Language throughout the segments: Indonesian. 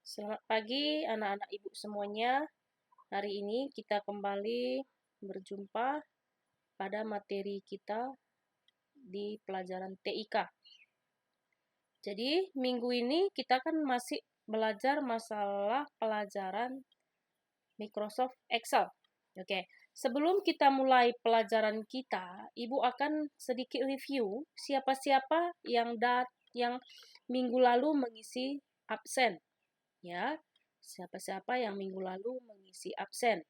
Selamat pagi anak-anak ibu semuanya. Hari ini kita kembali berjumpa pada materi kita di pelajaran TIK. Jadi minggu ini kita kan masih belajar masalah pelajaran Microsoft Excel. Oke, sebelum kita mulai pelajaran kita, Ibu akan sedikit review siapa-siapa yang minggu lalu mengisi absen. Ya, siapa-siapa yang minggu lalu mengisi absen.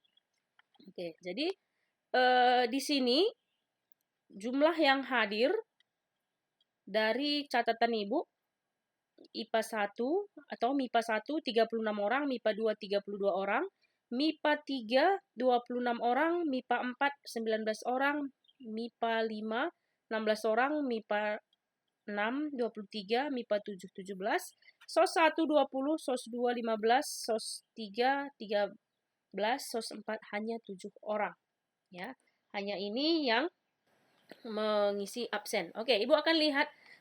Oke, jadi di sini jumlah yang hadir dari catatan Ibu, IPA 1 atau MIPA 1 36 orang, MIPA 2 32 orang, MIPA 3 26 orang, MIPA 4 19 orang, MIPA 5 16 orang, MIPA 6 23, MIPA 7 17, SOS 1 20, SOS 2 15, SOS 3 13, SOS 4 hanya 7 orang. Ya, hanya ini yang mengisi absen. Oke, Ibu akan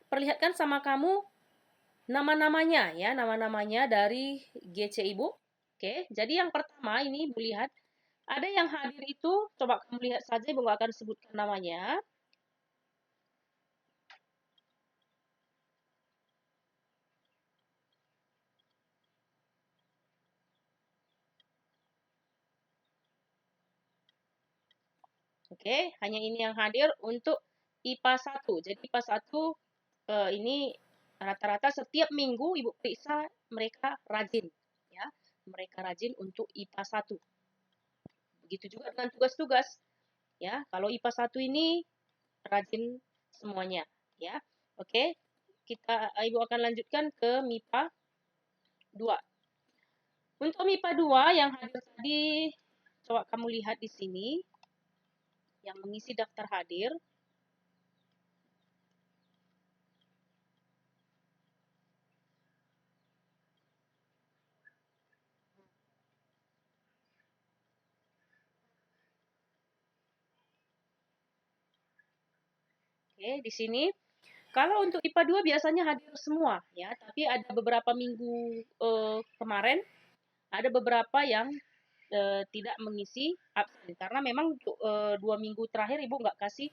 perlihatkan sama kamu nama-namanya ya, nama-namanya dari GC Ibu. Oke, jadi yang pertama ini Ibu lihat ada yang hadir itu, coba kamu lihat saja, Ibu akan sebutkan namanya. Oke, hanya ini yang hadir untuk IPA 1. Jadi IPA 1 ini rata-rata setiap minggu Ibu periksa mereka rajin ya. Mereka rajin untuk IPA 1. Begitu juga dengan tugas-tugas ya. Kalau IPA 1 ini rajin semuanya ya. Oke. Ibu akan lanjutkan ke MIPA 2. Untuk MIPA 2 yang hadir tadi, coba kamu lihat di sini yang mengisi daftar hadir. Oke, di sini kalau untuk IPA 2 biasanya hadir semua ya, tapi ada beberapa minggu kemarin ada beberapa yang tidak mengisi absen karena memang untuk 2 minggu terakhir Ibu nggak kasih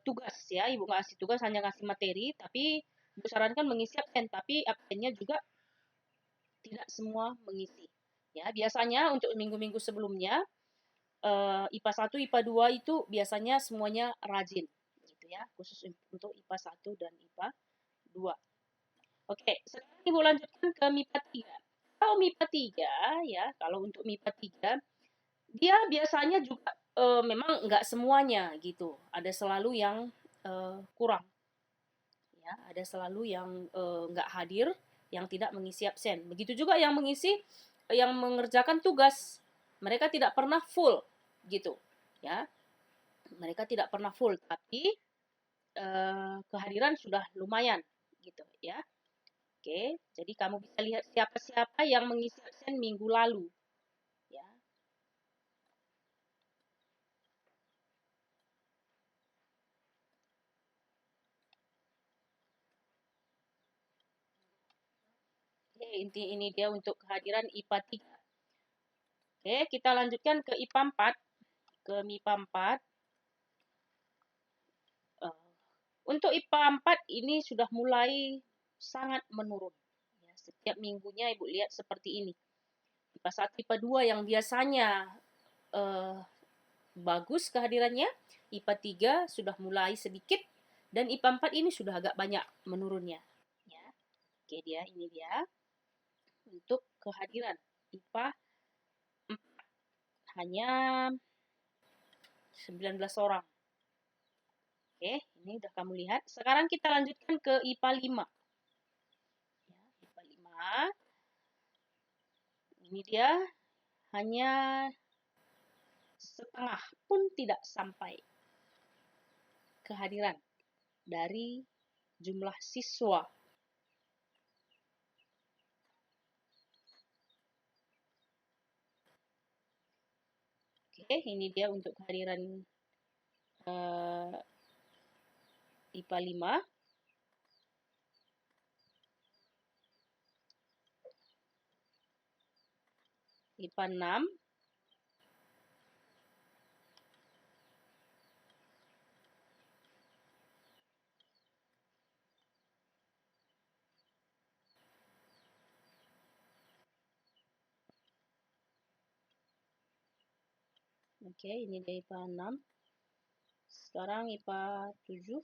tugas ya, Ibu nggak kasih tugas, hanya kasih materi, tapi Ibu sarankan mengisi absen, tapi absennya juga tidak semua mengisi. Ya, biasanya untuk minggu-minggu sebelumnya IPA 1, IPA 2 itu biasanya semuanya rajin gitu ya, khusus untuk IPA 1 dan IPA 2. Oke, sekarang Ibu lanjutkan ke MIPA 3. Kalau MIPA 3 ya, kalau untuk MIPA 3 dia biasanya juga memang nggak semuanya gitu. Ada selalu yang kurang. Ya, ada selalu yang nggak hadir, yang tidak mengisi absen. Begitu juga yang yang mengerjakan tugas. Mereka tidak pernah full gitu. Ya, mereka tidak pernah full, tapi kehadiran sudah lumayan gitu ya. Oke, jadi kamu bisa lihat siapa-siapa yang mengisi absen minggu lalu. Ya. Oke, ini dia untuk kehadiran IPA 3. Oke, kita lanjutkan ke IPA 4. Ke MIPA 4. Untuk IPA 4 ini sudah mulai sangat menurun. Ya, setiap minggunya Ibu lihat seperti ini. IPA 1, IPA 2 yang biasanya bagus kehadirannya, IPA 3 sudah mulai sedikit, dan IPA 4 ini sudah agak banyak menurunnya. Ya. Oke, ini dia untuk kehadiran IPA 4. Hanya 19 orang. Oke, ini udah kamu lihat. Sekarang kita lanjutkan ke IPA 5. Ya, IPA 5. Ini dia hanya setengah pun tidak sampai kehadiran dari jumlah siswa. Oke, ini dia untuk kehadiran IPA 5. IPA 6. Oke, ini dia IPA 6. Sekarang IPA 7.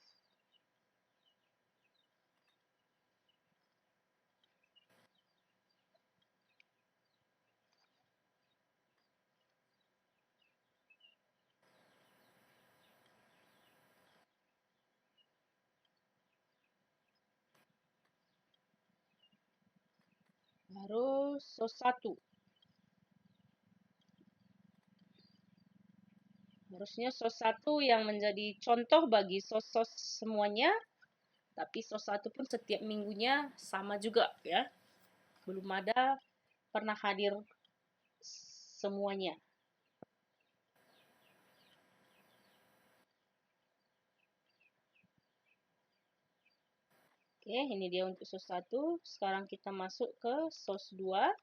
Baru SOS 1. Harusnya SOS 1 yang menjadi contoh bagi SOS-SOS semuanya. Tapi SOS 1 pun setiap minggunya sama juga ya. Belum ada pernah hadir semuanya. Oke, ini dia untuk SOS 1. Sekarang kita masuk ke SOS 2.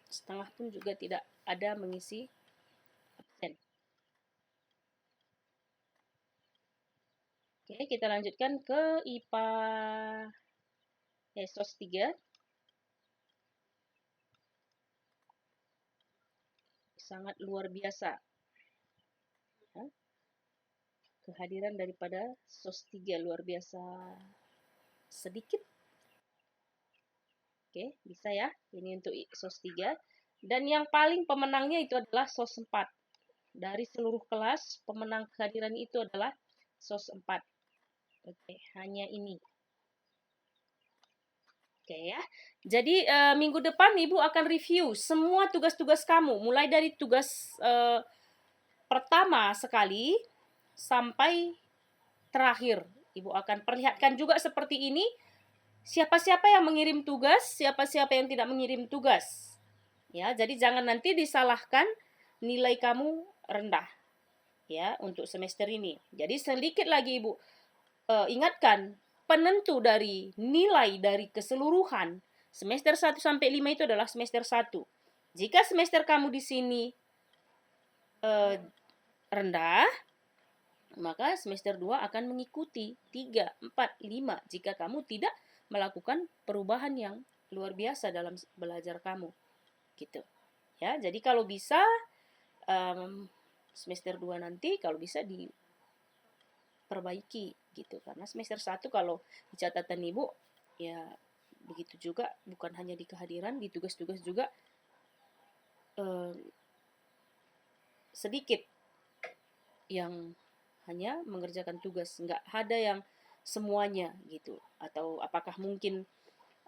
Setengah pun juga tidak ada mengisi absen. Oke, kita lanjutkan ke IPA SOS 3. Sangat luar biasa. Ya. Kehadiran daripada SOS 3 luar biasa sedikit. Oke, bisa ya. Ini untuk SOS 3. Dan yang paling pemenangnya itu adalah SOS 4. Dari seluruh kelas, pemenang kehadiran itu adalah SOS 4. Oke, hanya ini. Oke ya. Jadi minggu depan Ibu akan review semua tugas-tugas kamu. Mulai dari tugas pertama sekali sampai terakhir. Ibu akan perlihatkan juga seperti ini. Siapa-siapa yang mengirim tugas, siapa-siapa yang tidak mengirim tugas. Ya, jadi jangan nanti disalahkan nilai kamu rendah. Ya, untuk semester ini. Jadi sedikit lagi Ibu ingatkan, penentu dari nilai dari keseluruhan semester 1 sampai 5 itu adalah semester 1. Jika semester kamu di sini rendah, maka semester 2 akan mengikuti 3, 4, 5 jika kamu tidak melakukan perubahan yang luar biasa dalam belajar kamu. Gitu. Ya, jadi kalau bisa semester 2 nanti kalau bisa diperbaiki gitu. Karena semester 1 kalau di catatan Ibu ya begitu juga, bukan hanya di kehadiran, di tugas-tugas juga sedikit yang hanya mengerjakan tugas, nggak ada yang semuanya gitu. Atau apakah mungkin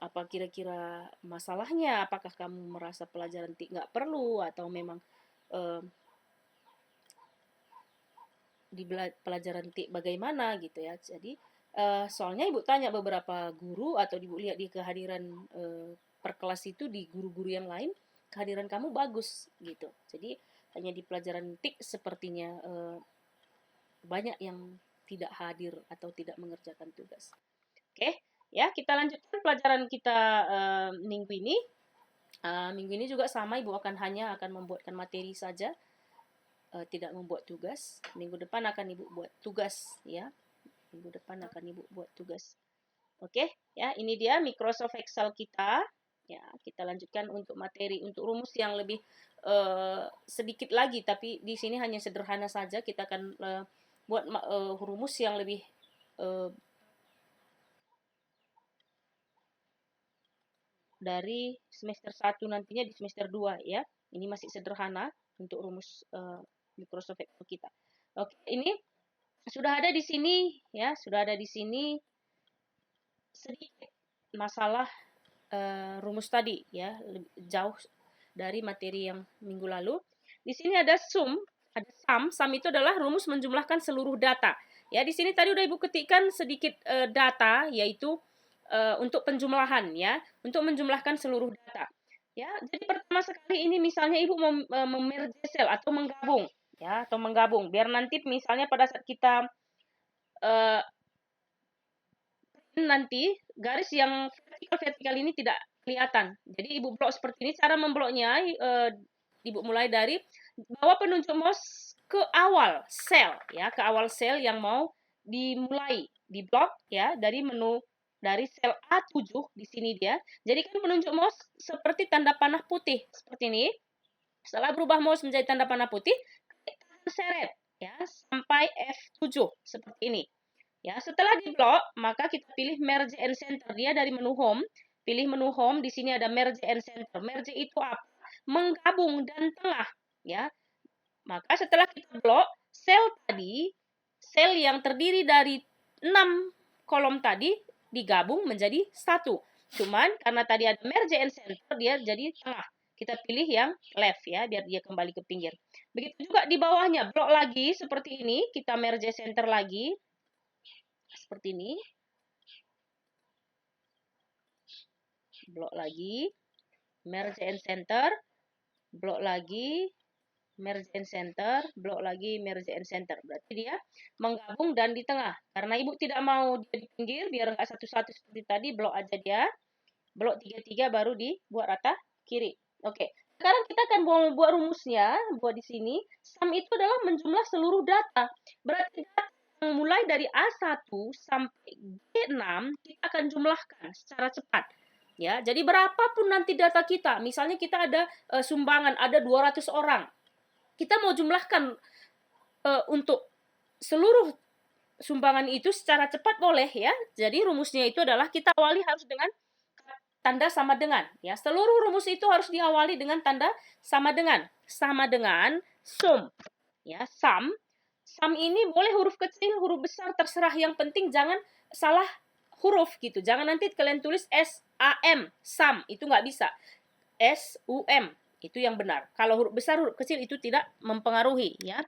apa kira-kira masalahnya? Apakah kamu merasa pelajaran nggak perlu atau memang di pelajaran bagaimana gitu ya. Jadi soalnya Ibu tanya beberapa guru atau Ibu lihat di kehadiran per kelas itu di guru-guru yang lain, kehadiran kamu bagus gitu. Jadi hanya di pelajaran TIK sepertinya banyak yang tidak hadir atau tidak mengerjakan tugas. Oke, ya kita lanjutkan pelajaran kita minggu ini. Minggu ini juga sama, Ibu hanya akan membuatkan materi saja, tidak membuat tugas. Minggu depan akan Ibu buat tugas, ya. Minggu depan akan Ibu buat tugas. Oke, ya ini dia Microsoft Excel kita. Ya, kita lanjutkan untuk materi, untuk rumus yang lebih sedikit lagi, tapi di sini hanya sederhana saja. Kita akan buat rumus yang lebih dari semester 1 nantinya di semester 2 ya. Ini masih sederhana untuk rumus Microsoft Excel kita. Oke, ini sudah ada di sini ya, sudah ada di sini sedikit masalah rumus tadi ya, jauh dari materi yang minggu lalu. Di sini ada sum, ada sum. Sum itu adalah rumus menjumlahkan seluruh data. Ya, di sini tadi udah Ibu ketikkan sedikit data, yaitu untuk penjumlahan ya, untuk menjumlahkan seluruh data. Ya, jadi pertama sekali ini misalnya Ibu memerge cell atau menggabung ya, atau menggabung biar nanti misalnya pada saat kita 6 nanti garis yang vertikal ini tidak kelihatan. Jadi Ibu blok seperti ini. Cara membloknya, Ibu mulai dari bawa penunjuk mouse ke awal sel, ya, ke awal sel yang mau dimulai di blok, ya, dari menu dari sel A7 di sini dia. Jadi kan penunjuk mouse seperti tanda panah putih seperti ini. Setelah berubah mouse menjadi tanda panah putih, klik seret, ya, sampai F7 seperti ini. Ya, setelah di blok, maka kita pilih merge and center. Dia dari menu home, pilih menu home, di sini ada merge and center. Merge itu apa? Menggabung dan tengah, ya. Maka setelah kita blok, sel tadi, sel yang terdiri dari 6 kolom tadi digabung menjadi satu. Cuman karena tadi ada merge and center, dia jadi tengah. Kita pilih yang left, ya, biar dia kembali ke pinggir. Begitu juga di bawahnya, blok lagi seperti ini, kita merge center lagi. Seperti ini. Blok lagi, merge and center, blok lagi, merge and center, blok lagi, merge and center. Berarti dia menggabung dan di tengah. Karena Ibu tidak mau dia di pinggir, biar nggak satu-satu seperti tadi, blok aja dia. Blok 3-3 baru dibuat rata kiri. Oke. Sekarang kita akan buat rumusnya, buat di sini. Sum itu adalah menjumlah seluruh data. Berarti data yang mulai dari A1 sampai G6 kita akan jumlahkan secara cepat. Ya, jadi berapapun nanti data kita, misalnya kita ada sumbangan ada 200 orang. Kita mau jumlahkan untuk seluruh sumbangan itu secara cepat boleh, ya. Jadi rumusnya itu adalah kita awali harus dengan tanda sama dengan, ya. Seluruh rumus itu harus diawali dengan tanda sama dengan sum, ya. Sum ini boleh huruf kecil, huruf besar, terserah, yang penting jangan salah huruf gitu. Jangan nanti kalian tulis SAM, sum, itu nggak bisa. SUM, itu yang benar. Kalau huruf besar, huruf kecil itu tidak mempengaruhi, ya.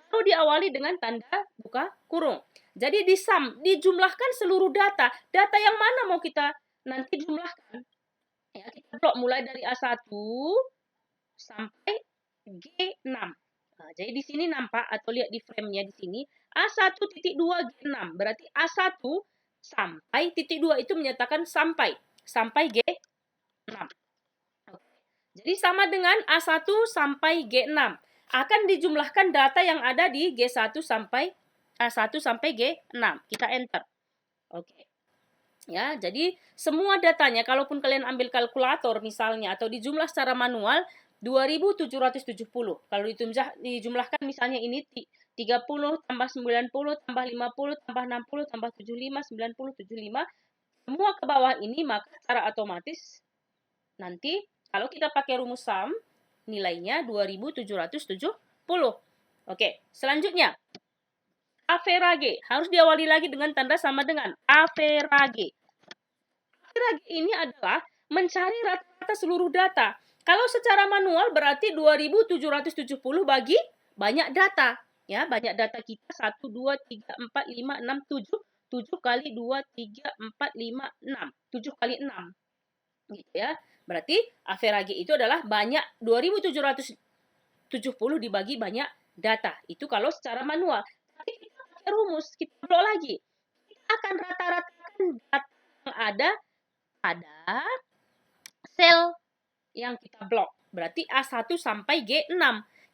Baru diawali dengan tanda buka kurung. Jadi di sum, dijumlahkan seluruh data. Data yang mana mau kita nanti jumlahkan? Ya, kita blok mulai dari A1 sampai G6. Nah, jadi di sini nampak atau lihat di frame-nya di sini A1.2 G6. Berarti A1 sampai titik 2 itu menyatakan sampai G6. Jadi sama dengan A1 sampai G6. Akan dijumlahkan data yang ada di G1 sampai A1 sampai G6. Kita enter. Oke. Ya, jadi semua datanya kalaupun kalian ambil kalkulator misalnya atau dijumlah secara manual 2770. Kalau dijumlahkan misalnya ini 30 tambah 90 tambah 50 tambah 60 tambah 75 90 75 semua ke bawah ini, maka secara otomatis nanti kalau kita pakai rumus sum nilainya 2770. Oke, selanjutnya average harus diawali lagi dengan tanda sama dengan average. Average ini adalah mencari rata-rata seluruh data. Kalau secara manual berarti 2770 bagi banyak data. Ya, banyak data kita 1, 2, 3, 4, 5, 6, 7. 7 kali 2, 3, 4, 5, 6. 7 kali 6. Gitu ya. Berarti average itu adalah banyak 2770 dibagi banyak data. Itu kalau secara manual. Tapi kita pakai rumus, kita blok lagi. Kita akan rata-ratakan data yang ada pada sel yang kita blok. Berarti A1 sampai G6.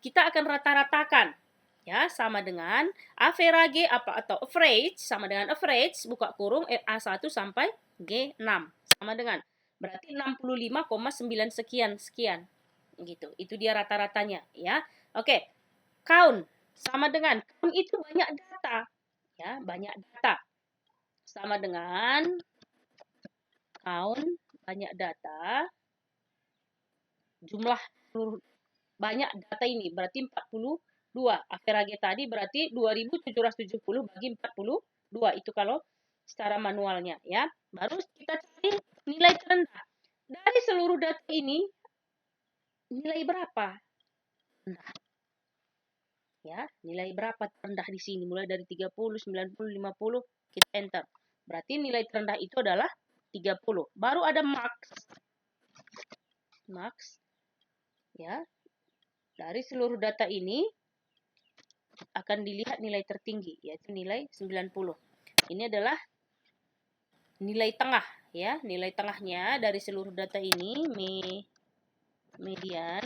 Kita akan rata-ratakan. Ya, sama dengan average atau average, sama dengan average, buka kurung A1 sampai G6. Sama dengan. Berarti 65,9 sekian. Gitu. Itu dia rata-ratanya, ya. Oke. Count sama dengan count itu banyak data. Ya, banyak data. Sama dengan count banyak data, jumlah banyak data ini berarti 42. Average tadi berarti 2770 bagi 42. Itu kalau secara manualnya, ya. Baru kita cari nilai terendah. Dari seluruh data ini nilai berapa? Rendah. Ya, nilai berapa terendah di sini? Mulai dari 30, 90, 50, kita enter. Berarti nilai terendah itu adalah 30. Baru ada max. Max. Ya. Dari seluruh data ini akan dilihat nilai tertinggi, yaitu nilai 90. Ini adalah nilai tengah ya, nilai tengahnya dari seluruh data ini median.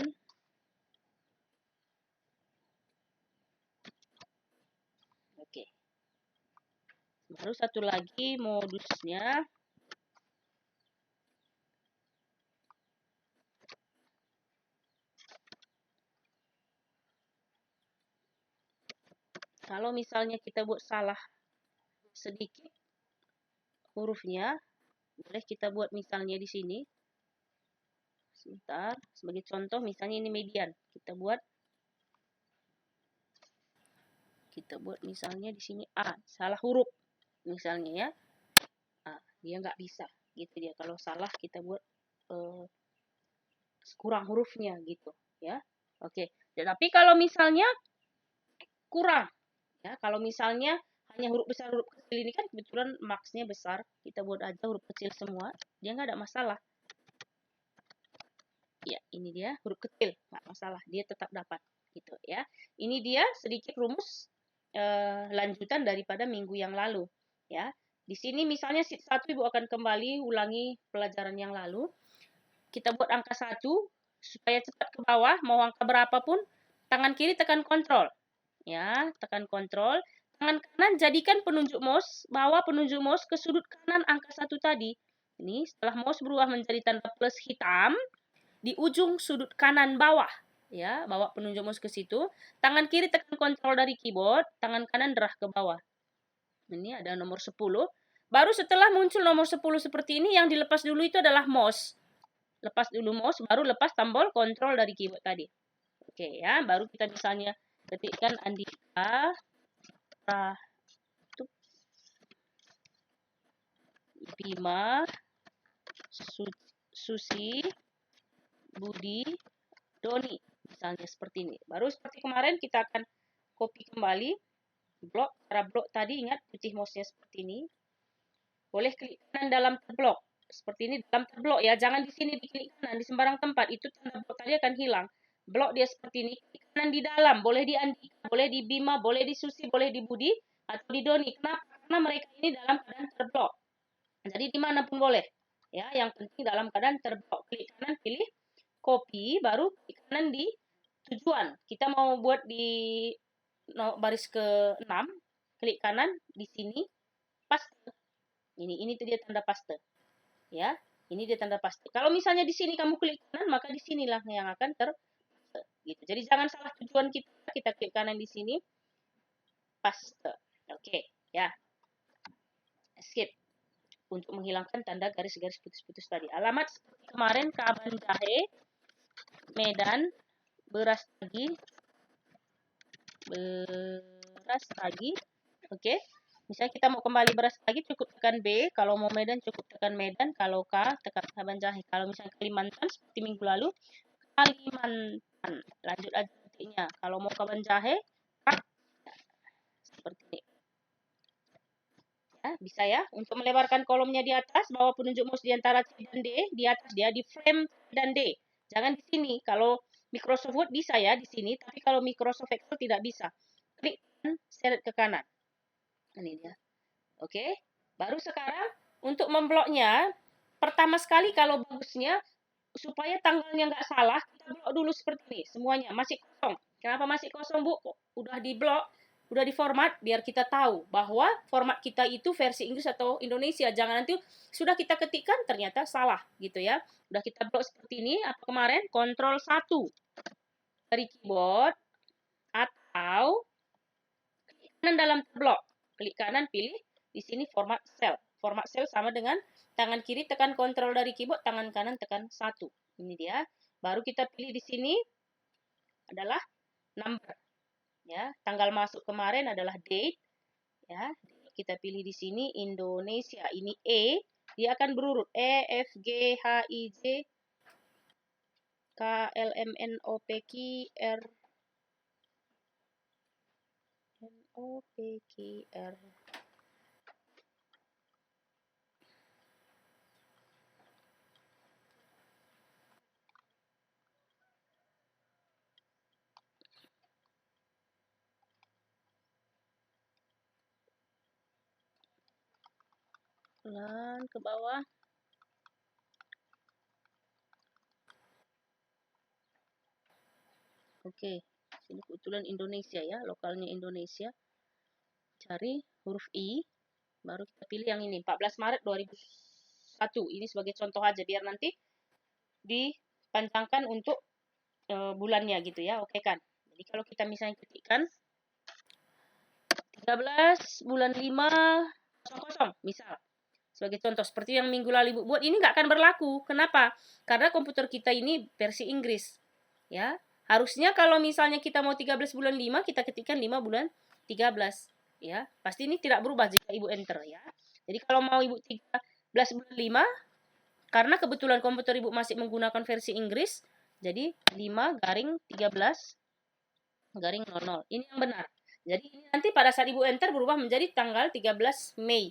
Oke. Baru satu lagi modusnya. Kalau misalnya kita buat salah sedikit hurufnya, boleh kita buat misalnya di sini. Sebentar, sebagai contoh misalnya ini median. Kita buat misalnya di sini A, salah huruf misalnya ya. Dia nggak bisa gitu dia. Kalau salah kita buat kurang hurufnya gitu ya. Oke. Tapi kalau misalnya kurang ya, kalau misalnya hanya huruf besar huruf kecil ini kan kebetulan maksnya besar, kita buat aja huruf kecil semua, dia nggak ada masalah. Ya, ini dia huruf kecil, nggak masalah, dia tetap dapat gitu ya. Ini dia sedikit rumus lanjutan daripada minggu yang lalu ya. Di sini misalnya sheet 1 Ibu akan kembali ulangi pelajaran yang lalu. Kita buat angka 1 supaya cepat ke bawah, mau angka berapapun, tangan kiri tekan kontrol. Ya, tekan kontrol. Tangan kanan jadikan penunjuk mouse, bawa penunjuk mouse ke sudut kanan angka 1 tadi. Ini setelah mouse berubah menjadi tanda plus hitam, di ujung sudut kanan bawah. Ya, bawa penunjuk mouse ke situ. Tangan kiri tekan kontrol dari keyboard, tangan kanan derah ke bawah. Ini ada nomor 10. Baru setelah muncul nomor 10 seperti ini, yang dilepas dulu itu adalah mouse. Lepas dulu mouse, baru lepas tombol kontrol dari keyboard tadi. Oke ya, baru kita misalnya ketikkan Andika, Bima, Susi, Budi, Doni. Misalnya seperti ini. Baru seperti kemarin kita akan copy kembali blok. Cara blok tadi ingat putih mouse-nya seperti ini. Boleh klik kanan dalam terblok. Seperti ini dalam terblok ya. Jangan di sini diklik kanan di sembarang tempat. Itu tanda blok tadi akan hilang. Blok dia seperti ini. Klik kanan di dalam. Boleh di Andika, boleh di Bima, boleh di Susi, boleh di Budi, atau di Doni. Kenapa? Karena mereka ini dalam keadaan terblok. Jadi dimanapun boleh. Ya, yang penting dalam keadaan terblok. Klik kanan, pilih copy, baru klik kanan di tujuan. Kita mau buat di baris ke-6, klik kanan di sini, paste. Ini tuh dia tanda paste. Ya, ini dia tanda paste. Kalau misalnya di sini kamu klik kanan, maka di sinilah yang akan terpaste. Gitu. Jadi jangan salah tujuan kita. Kita klik kanan di sini, paste. Oke, ya. Escape. Untuk menghilangkan tanda garis-garis putus-putus tadi. Alamat seperti kemarin, Kaban Jahe, Medan, beras tagi, oke. Misalnya kita mau kembali beras tagi, cukup tekan B. Kalau mau Medan, cukup tekan Medan. Kalau K, tekan Kaban Jahe. Kalau misalnya Kalimantan, seperti minggu lalu, Kalimantan. Lanjut aja ketiknya. Kalau mau Kaban Jahe, K, seperti ini. Ya, bisa ya. Untuk melebarkan kolomnya di atas, bawa penunjuk mouse di antara C dan D, di atas dia di frame C dan D. Jangan di sini. Kalau Microsoft Word bisa ya di sini, tapi kalau Microsoft Excel tidak bisa. Klik dan seret ke kanan. Ini dia. Oke. Baru sekarang untuk membloknya, pertama sekali kalau bagusnya supaya tanggalnya nggak salah, kita blok dulu seperti ini. Semuanya masih kosong. Kenapa masih kosong, Bu? Udah di blok, udah di format, biar kita tahu bahwa format kita itu versi Inggris atau Indonesia. Jangan nanti sudah kita ketikkan ternyata salah gitu ya. Udah kita blok seperti ini, apa kemarin? Ctrl 1 dari keyboard atau klik kanan dalam blok. Klik kanan, pilih di sini format cell. Format cell sama dengan tangan kiri tekan kontrol dari keyboard, tangan kanan tekan 1. Ini dia. Baru kita pilih di sini adalah number. Ya, tanggal masuk kemarin adalah date. Ya, kita pilih di sini Indonesia. Ini E, dia akan berurut E, F, G, H, I, J, K, L, M, N, O, P, Q, R, N, O, P, Q, R. Pelan ke bawah. Oke, sini kebetulan Indonesia ya, lokalnya Indonesia. Cari huruf I, baru kita pilih yang ini, 14 Maret 2001. Ini sebagai contoh aja, biar nanti dipanjangkan untuk bulannya gitu ya, oke kan? Jadi kalau kita misalnya ketikkan 13 bulan 5 kosong misal. Sebagai contoh, seperti yang minggu lalu Ibu buat, ini nggak akan berlaku. Kenapa? Karena komputer kita ini versi Inggris. Ya, harusnya kalau misalnya kita mau 13 bulan 5, kita ketikkan 5 bulan 13. Ya, pasti ini tidak berubah jika Ibu enter ya. Jadi kalau mau Ibu 13 bulan 5, karena kebetulan komputer Ibu masih menggunakan versi Inggris, jadi 5 garing 13 garing 00. Ini yang benar. Jadi ini nanti pada saat Ibu enter berubah menjadi tanggal 13 Mei.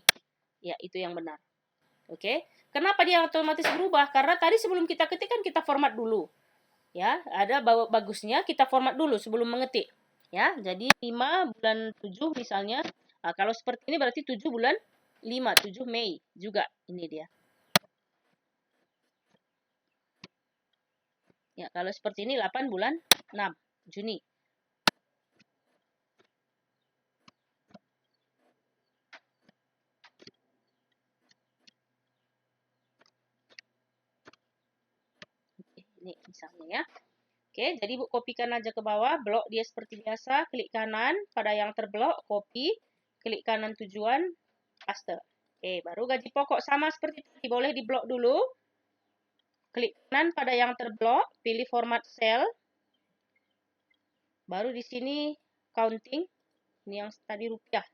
Ya, itu yang benar. Oke. Kenapa dia otomatis berubah? Karena tadi sebelum kita ketik kan kita format dulu. Ya, ada bagusnya kita format dulu sebelum mengetik. Ya, jadi 5 bulan 7 misalnya. Nah, kalau seperti ini berarti 7 bulan 5, 7 Mei juga. Ini dia. Ya, kalau seperti ini 8 bulan 6, Juni. Oke, ini misalnya ya. Oke, jadi Ibu kopikan aja ke bawah, blok dia seperti biasa, klik kanan pada yang terblok, copy, klik kanan tujuan, paste. Oke, baru gaji pokok sama seperti tadi, boleh diblok dulu. Klik kanan pada yang terblok, pilih format cell. Baru di sini counting, ini yang tadi rupiah.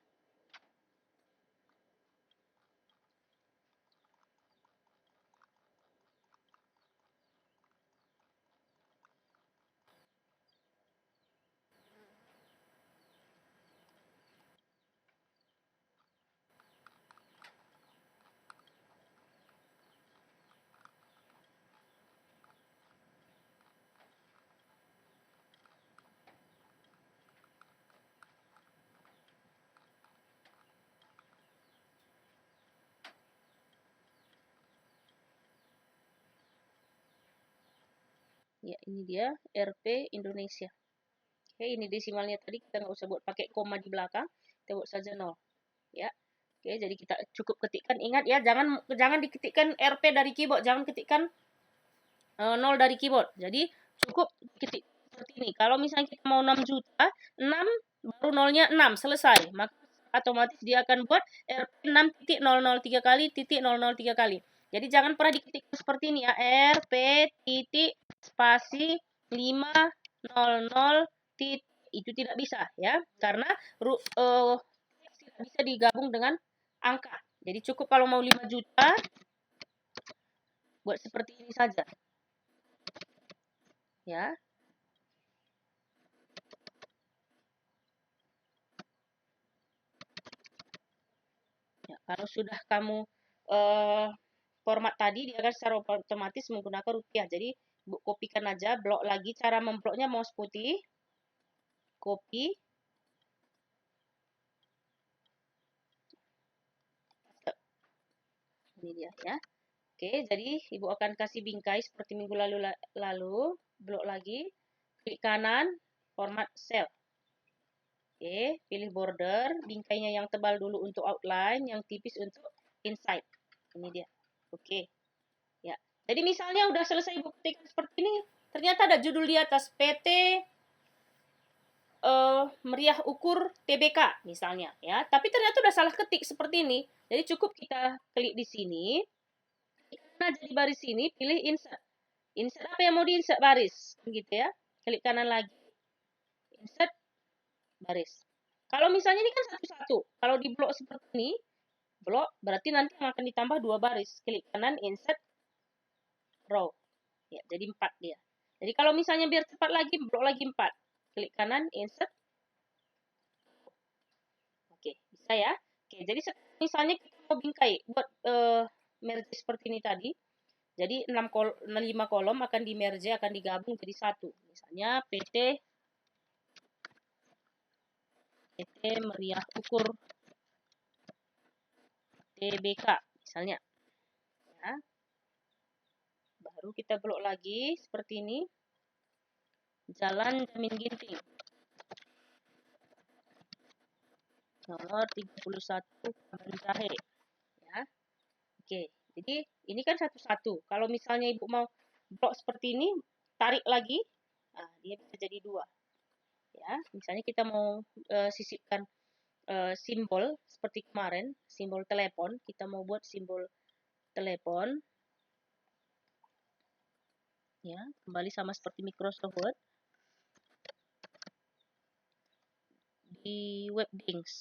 Ya, ini dia RP Indonesia. Oke, ini desimalnya tadi kita nggak usah buat pakai koma di belakang, kita buat saja 0. Ya. Oke, jadi kita cukup ketikkan. Ingat ya, jangan diketikkan RP dari keyboard, jangan ketikkan 0 dari keyboard. Jadi cukup ketik seperti ini. Kalau misalnya kita mau 6 juta, 6 baru nolnya 6, selesai. Maka otomatis dia akan buat RP 6.003 kali, titik 003 kali. Jadi jangan pernah diketikkan seperti ini ya. RP titik spasi 500 titik. Itu tidak bisa ya. Karena tidak bisa digabung dengan angka. Jadi cukup kalau mau 5 juta, buat seperti ini saja. Ya. Ya, kalau sudah kamu format tadi, dia akan secara otomatis menggunakan rupiah. Jadi, Bu kopikan aja, blok lagi. Cara membloknya mouse putih, copy. Ini dia ya. Oke, jadi Ibu akan kasih bingkai seperti minggu lalu. Blok lagi, klik kanan, format cell. Oke, pilih border, bingkainya yang tebal dulu untuk outline, yang tipis untuk inside. Ini dia. Oke. Ya. Jadi misalnya udah selesai Ibu ketikkan seperti ini, ternyata ada judul di atas PT meriah ukur TBK misalnya ya. Tapi ternyata udah salah ketik seperti ini. Jadi cukup kita klik di sini. Nah, jadi baris ini pilih insert. Insert apa yang mau di insert baris gitu ya. Klik kanan lagi. Insert baris. Kalau misalnya ini kan satu-satu. Kalau di blok seperti ini, blok berarti nanti akan ditambah 2 baris. Klik kanan insert row. Ya, jadi 4 dia. Jadi kalau misalnya biar cepat lagi, blok lagi 4. Klik kanan insert. Oke, bisa ya. Oke, jadi misalnya kita mau bingkai buat merge seperti ini tadi. Jadi 5 kolom akan di merge, akan digabung jadi satu. Misalnya PT meriah ukur TBK misalnya. Ya. Baru kita blok lagi seperti ini. Jalan Jamin Ginting. Nomor 31 Kaban Jahe. Ya. Oke, jadi ini kan satu-satu. Kalau misalnya Ibu mau blok seperti ini, tarik lagi, nah, dia bisa jadi 2. Ya, misalnya kita mau sisipkan simbol seperti kemarin, simbol telepon, kita mau buat simbol telepon. Ya, kembali sama seperti Microsoft Word. Di Webdings.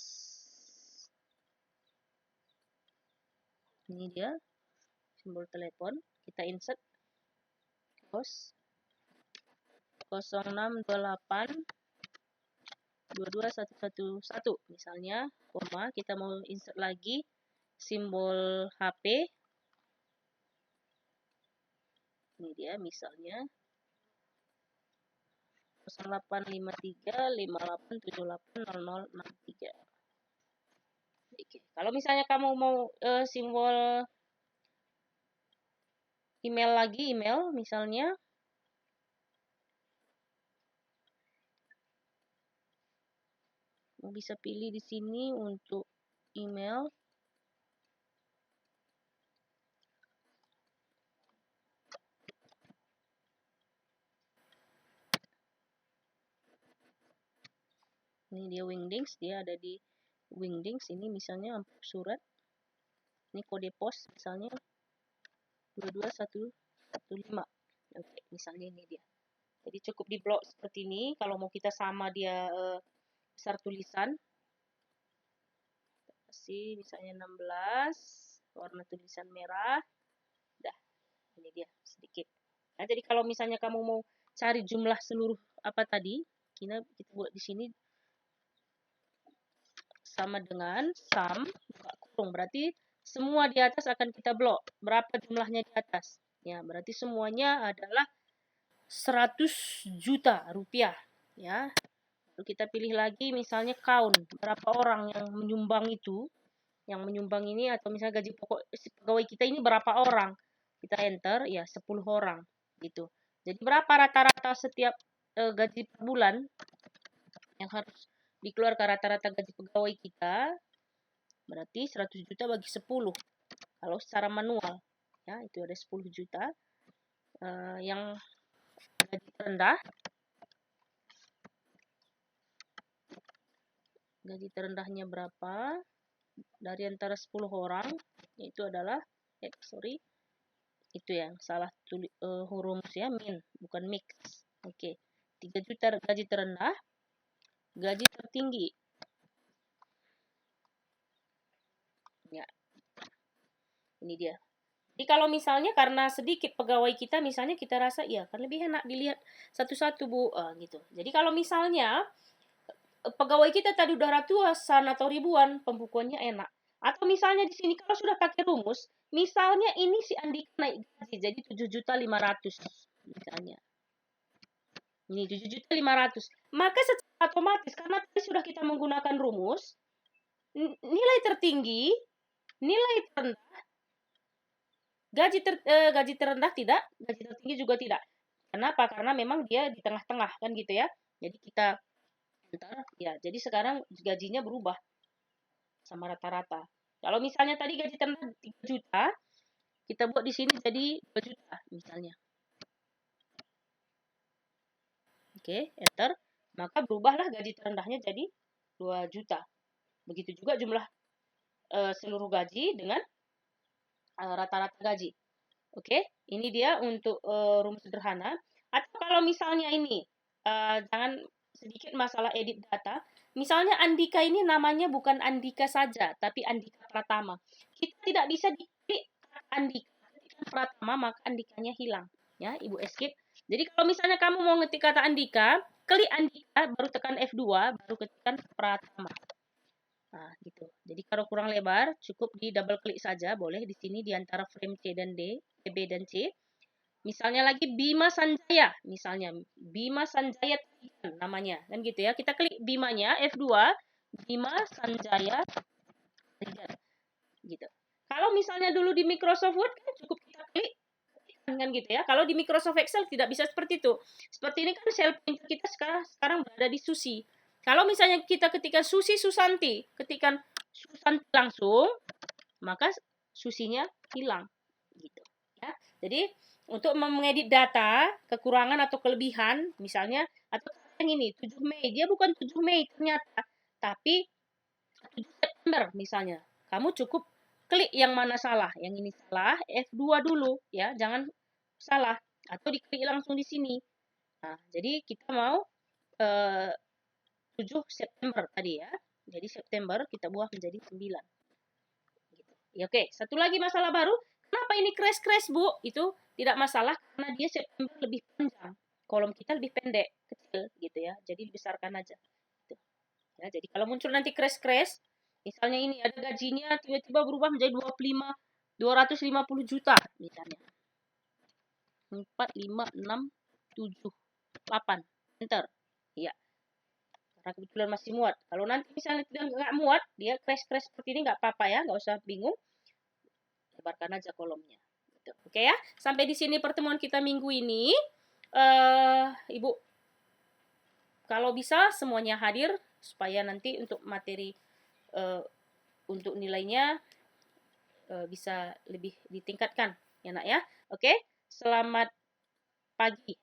Ini dia simbol telepon, kita insert pos 0628 22111 misalnya, koma, kita mau insert lagi simbol HP. Ini dia misalnya 085358780063. Oke. Kalau misalnya kamu mau simbol email lagi, email misalnya, bisa pilih di sini untuk email. Ini dia Wingdings, dia ada di Wingdings. Ini misalnya amplop surat. Ini kode pos misalnya 22115. Oke, misalnya ini dia. Jadi cukup di blok seperti ini. Kalau mau kita sama dia besar tulisan, kasih misalnya 16, warna tulisan merah. Dah, ini dia sedikit. Nah, jadi kalau misalnya kamu mau cari jumlah seluruh apa tadi, kita buat di sini sama dengan sum buka kurung, berarti semua di atas akan kita blok. Berapa jumlahnya di atas? Ya, berarti semuanya adalah 100 juta rupiah. Ya, lalu kita pilih lagi misalnya count, berapa orang yang menyumbang itu. Yang menyumbang ini atau misalnya gaji pokok pegawai kita ini berapa orang. Kita enter, ya 10 orang gitu. Jadi berapa rata-rata setiap gaji per bulan yang harus dikeluarkan rata-rata gaji pegawai kita, berarti 100 juta bagi 10. Kalau secara manual, ya itu ada 10 juta. Yang gaji terendah, gaji terendahnya berapa? Dari antara 10 orang, itu adalah, itu yang salah tulis huruf ya, min, bukan mix. Oke, 3 juta gaji terendah, gaji tertinggi. Ya, ini dia. Jadi kalau misalnya karena sedikit pegawai kita, misalnya kita rasa ya kan lebih enak dilihat satu-satu Bu, gitu. Jadi kalau misalnya pegawai kita tadi udah ratusan atau ribuan, pembukuannya enak. Atau misalnya di sini kalau sudah pakai rumus, misalnya ini si Andika naik gaji jadi 7.500.000 misalnya. Ini 7.500.000. Maka secara otomatis karena tadi sudah kita menggunakan rumus, nilai tertinggi, nilai terendah, gaji terendah tidak, gaji tertinggi juga tidak. Kenapa? Karena memang dia di tengah-tengah kan gitu ya. Jadi kita entar ya. Jadi sekarang gajinya berubah sama rata-rata. Kalau misalnya tadi gaji terendah 3 juta, kita buat di sini jadi 2 juta misalnya. Oke, enter. Maka berubahlah gaji terendahnya jadi 2 juta. Begitu juga jumlah seluruh gaji dengan rata-rata gaji. Oke, ini dia untuk rumus sederhana. Atau kalau misalnya ini, jangan sedikit masalah edit data. Misalnya Andika ini namanya bukan Andika saja, tapi Andika Pratama. Kita tidak bisa diklik Andika Pratama, maka Andikanya hilang. Ya, Ibu escape. Jadi kalau misalnya kamu mau ngetik kata Andika, klik Andika, baru tekan F2, baru ketikkan Pratama. Nah, gitu. Jadi kalau kurang lebar, cukup di double klik saja, boleh di sini di antara frame C dan D, B dan C. Misalnya lagi Bima Sanjaya, misalnya Bima Sanjaya namanya, kan gitu ya. Kita klik Bimanya F2, Bima Sanjaya gitu. Kalau misalnya dulu di Microsoft Word kan cukup kita klik kan gitu ya. Kalau di Microsoft Excel tidak bisa seperti itu. Seperti ini kan cell pointer kita sekarang berada di Susi. Kalau misalnya kita ketikkan Susi Susanti, ketikkan Susanti langsung, maka Susinya hilang gitu ya. Jadi untuk mengedit data, kekurangan atau kelebihan misalnya, atau yang ini 7 Mei, dia bukan 7 Mei ternyata, tapi 7 September misalnya. Kamu cukup klik yang mana salah. Yang ini salah, F2 dulu ya, jangan salah atau diklik langsung di sini. Nah, jadi kita mau 7 September tadi ya. Jadi September kita buah menjadi 9. Gitu. Ya, oke, satu lagi masalah baru. Kenapa ini crash-crash, Bu? Itu tidak masalah karena dia September lebih panjang. Kolom kita lebih pendek, kecil gitu ya. Jadi dibesarkan aja. Gitu. Ya, jadi kalau muncul nanti crash-crash, misalnya ini ada gajinya tiba-tiba berubah menjadi 250 juta misalnya. 4, 5, 6, 7, 8. Enter. Iya. Karena kebetulan masih muat. Kalau nanti misalnya tidak nggak muat, dia crash-crash seperti ini nggak apa-apa ya, nggak usah bingung. Sebarkan aja kolomnya. Gitu. Oke ya. Sampai di sini pertemuan kita minggu ini. Ibu, kalau bisa semuanya hadir supaya nanti untuk materi untuk nilainya bisa lebih ditingkatkan ya nak ya. Oke, selamat pagi.